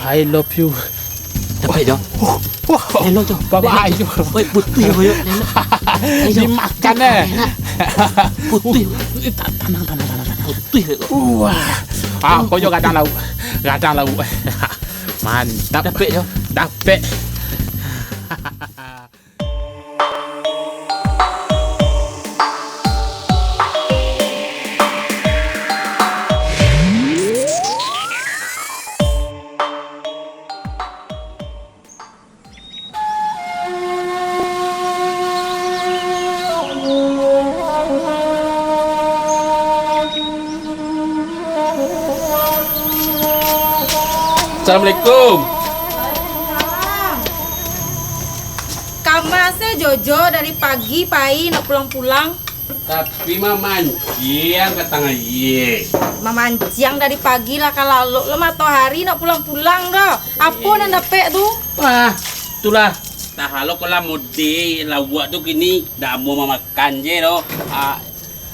I love you. Dapat je. Wah, Lelok tu. bye-bye je. Oi, putih je. Dimakan Putih. Tenang. Putih. Wah. Kau juga gadang lauk. Mantap. Dapat je. Dapat. Assalamualaikum. Kamasnya Jojo dari pagi pai nak pulang-pulang. Tapi mamancing katanya ye. Mamancing dari pagi lah kalau lo matahari nak pulang-pulang dah. Apa nak dapat tu? Wah, itulah. Nah, halo kalau mudi lawak tu kini dah mau makan je lo.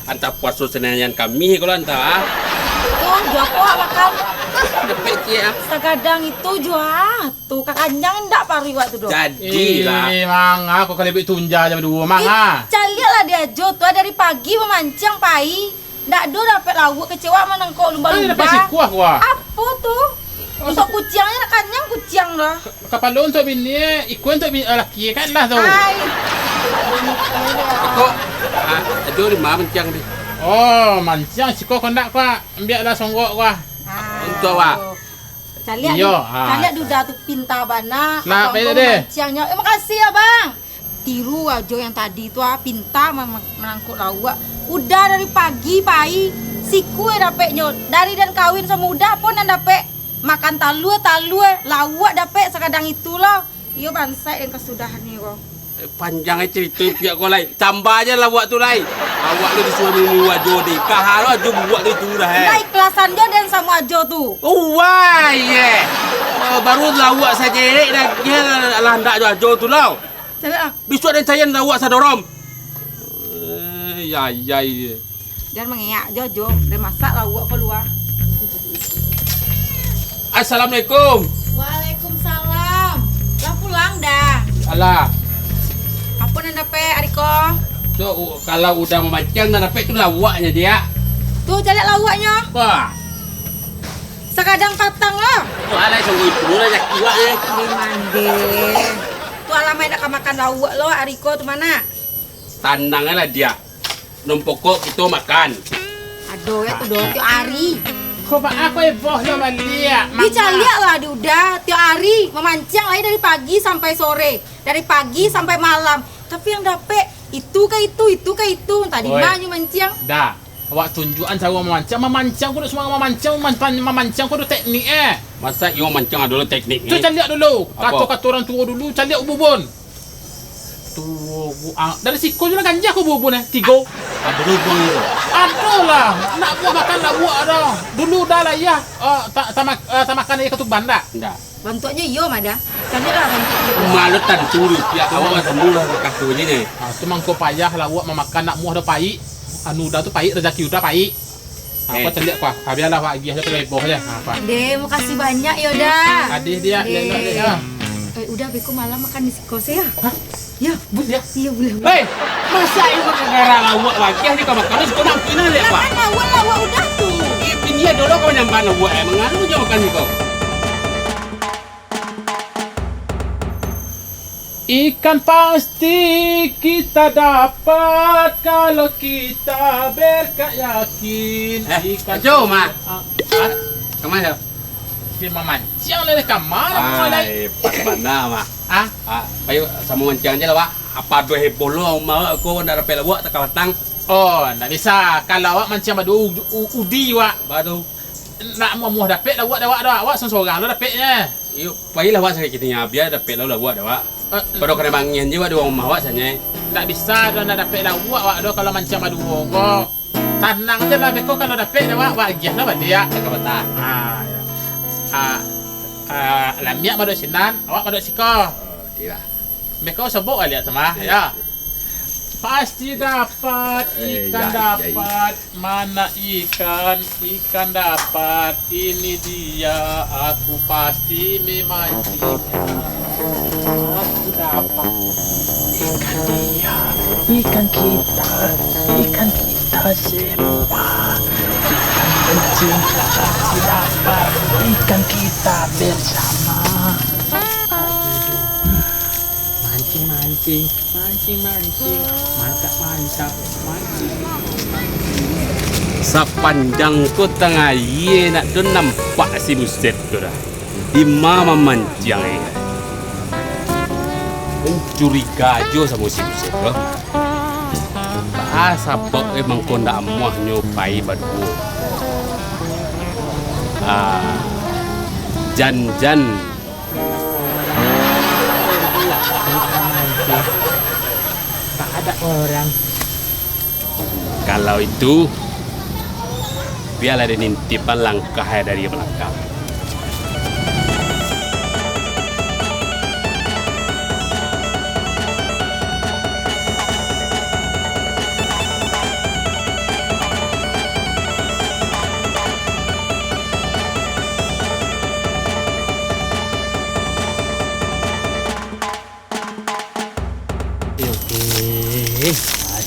Anta puasa senayan kami kalau anta. Tuh, jual apa makan? Dapat je. Sekadang itu jual. Tuh kakaknya ndak pari waktu tu. Jadilah. Mang, aku kali lebih tunja jam 2, Mang. Caliak lah dia Jo tuh dari pagi memancing pai. Ndak do dapat lawak kecewa menengkok lumba-lumba. Dapat sikuah gua. Apa tuh? Untuk kucingnya nak kanyang kucing dah. Kapal lo untuk bini, ikut untuk bini laki kan lah tu. Ai. Kok aduh di mana mancing ni? Oh, mancang sikuah kondak gua. Biarlah songgok gua. Untuk awak. Caliak Iya, caliak duda tu pinta bana. Nah, abang beda kau deh. memancingnya. Makasih ya bang. Tiru aja yang tadi tu pinta menangkut lawak. Udah dari pagi pai. Siku dapatnya dari dan kawin semuda pun yang dapat makan talue lawak dapat sekadang itulah. Iyo bansai dan kesudahan ni kau. Panjangnya cerita pihak kau lain. Tambah aja lawak tu lain. Awak lu disuruh minum wajah di. Kahalo aja buat itu dah. Dah ikhlasan jo dan sama aja tu. Oh wah ye. Baru lawak saja dah dia landak aja tu lau. Caliak Besok dan saya lawak sadorom. Ya. dan mengeyak Jojo dia masak lawak keluar. Assalamualaikum. Waalaikumsalam. Lah pulang dah. Alah. Apa yang dapat Ariko? So kalau udah memancing dan dapat itu lawaknya dia. Tuh caliak lawaknya. Wah. Sekadang patang lah. Tu alai sungguh itu lah jak kiwak eh. Ni mande. Tu alamai nak makan lawak lo Ariko tu mana? Tandangnya lah dia. Numpokok itu makan. Aduh ya tu do tiap hari. Kau aku eboh lo malia. Dia caliak lah dia udah tiap hari memancing lagi dari pagi sampai sore, dari pagi sampai malam. Tapi yang dapat itu ke itu. Tadi Oi. banyak mancing. Dah. Awak tunjukan cara memancang aku nak semua memancang aku ada teknik Masa iyo mancing ada dulu teknik Tu ni. caliak dulu. Apa? Kata orang tua dulu caliak ubun. Tu dari siku je lah ganja aku ubun 3. Ada dulu buang itu. Aduh lah, nak buat makan nak buat dah. Dulu dah lah ya. Tak makan air ketuban dah. Enggak. Bentuknya iyo mada. Caliak lah bentuknya. Malu tantu pihak awak semula kasih je ni. Tu mangko payah lah buat memakan nak muah dah pahit. Anu dah tu pahit rezeki udah pahit. Apa celiak kau? Biarlah Pak Agi aja terleboh je. Apa? Deh, makasih banyak ya udah. Adih dia, lelok dia. Udah beku malam makan di kos ya. Hah? Ya, Boleh ya? Iya boleh. hei, masa ibu negara lawak lagi ni kau makan kau nak kena lihat pak. Kan lawak udah tuh. Ini dulu kau nyampan lawak mengalu je makan ni kau. Ikan pasti kita dapat kalau kita yakin. Ikan jom ah. Kemana? Dia memancing lele kamar mulai. Pas mana mah? Ah, Ayo sama mancing aja lah pak. Apa dua heboh lo mau aku nak dapat lawak tak batang. oh, tak bisa. Kalau awak mancing badu udi awak. Baru. Nak muah dapat lawak awak seorang lo dapatnya. Iyo, baiklah awak sakit kita biar dapat lawak dah awak. Baru kena bangin je dua rumah awak saja. Tak bisa dah nak dapat lawak awak dah kalau mancing badu kok. Tenang je lah beko kalau dapat awak giah lah dia. Tak batang. Lamiak maduk sinan, awak maduk siko. Tidak. Beko sebut lihat sama ya. Pasti dapat, ikan dapat. Mana ikan? Ikan dapat. Ini dia, aku pasti memancingnya. Aku dapat. Ikan dia, ikan kita semua. Ikan kencing pasti dapat, ikan kita bersama. Mancing, mantap, mancing. Sepanjang ku tengah ye nak tu nampak si buset tu dah. Di mama mancang ya. Mencuriga jo sama si buset tu. Siapa emang kau nak muah nyobai badu. Jan. Tak ada orang. Kalau itu, biarlah dia nintipan langkah dari belakang.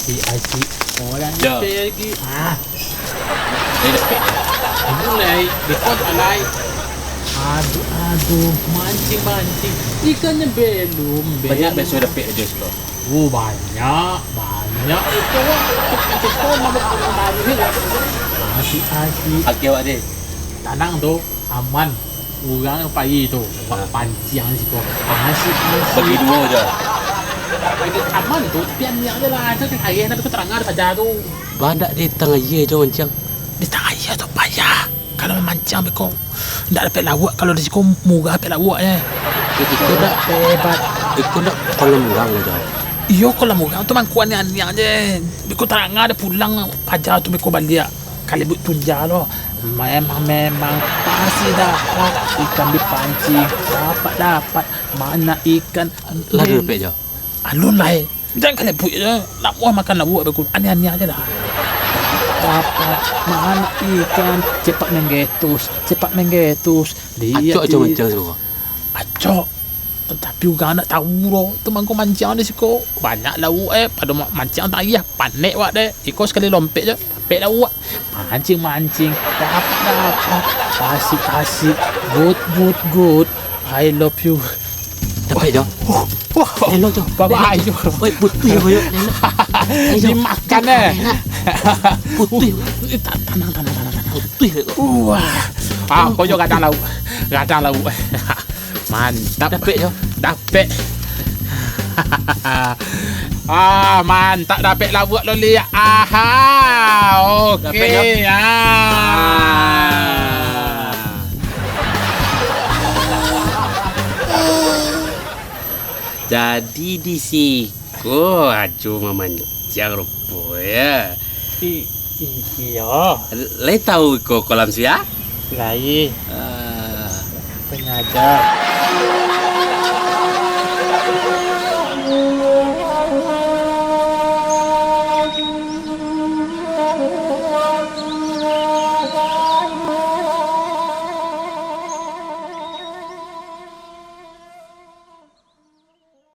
Asyik orang Ya. ni lagi. Dia dapat. Mulai, dekot alai. Aduh, mancing. Ikannya belum. Banyak besok dapat aja sekolah. Oh, banyak. Itu mancing kau mabuk orang baru ni lah. Asyik. Okey awak dia. Tanang tu aman. Orang pagi tu pancing si kau. Asyik. Bagi dua je. Pagi aman tu pian yang je lah. Itu kan air tapi kau teranggar saja tu. Badak di tengah ye je mancang. Di tengah air tu payah. Kalau memancing kau tak dapat lawak. Kalau di situ murah dapat lawak je. Ikut nak Hebat. ikut nak kolam orang je. Iyo kalau murah tu mangkuan yang je. Biko teranggar dia pulang pajar tu biko balik. Kali but tunja lo. Memang pasti dapat ikan dipancing. Dapat. Mana ikan? Lalu dapat je. Alun lah. Jangan kali but je. Nak buah makan nak buat biko. Aneh-aneh aja lah. Dapat mana ikan cepat menggetus Acok je mancang semua. acok tapi orang nak tahu loh teman kau mancing di situ banyak lauk pada mancing tak payah panik wak deh ikut sekali lompet je dapat lauk mancing dapat asik good I love you. Dapat je. Wah, Elok je. bye-bye je. Oi, putih koyo. Dimakan Putih. Tenang. Putih. Wah, kau juga gadang lauk. Mantap. Dapat je. Dapat. Mantap dapat lauk lo lihat. Dapat Okey. je. Jadi di siku aju memancang rupo ya. Iya, Lai tahu ko kolam sia? lain Ah, pengajar.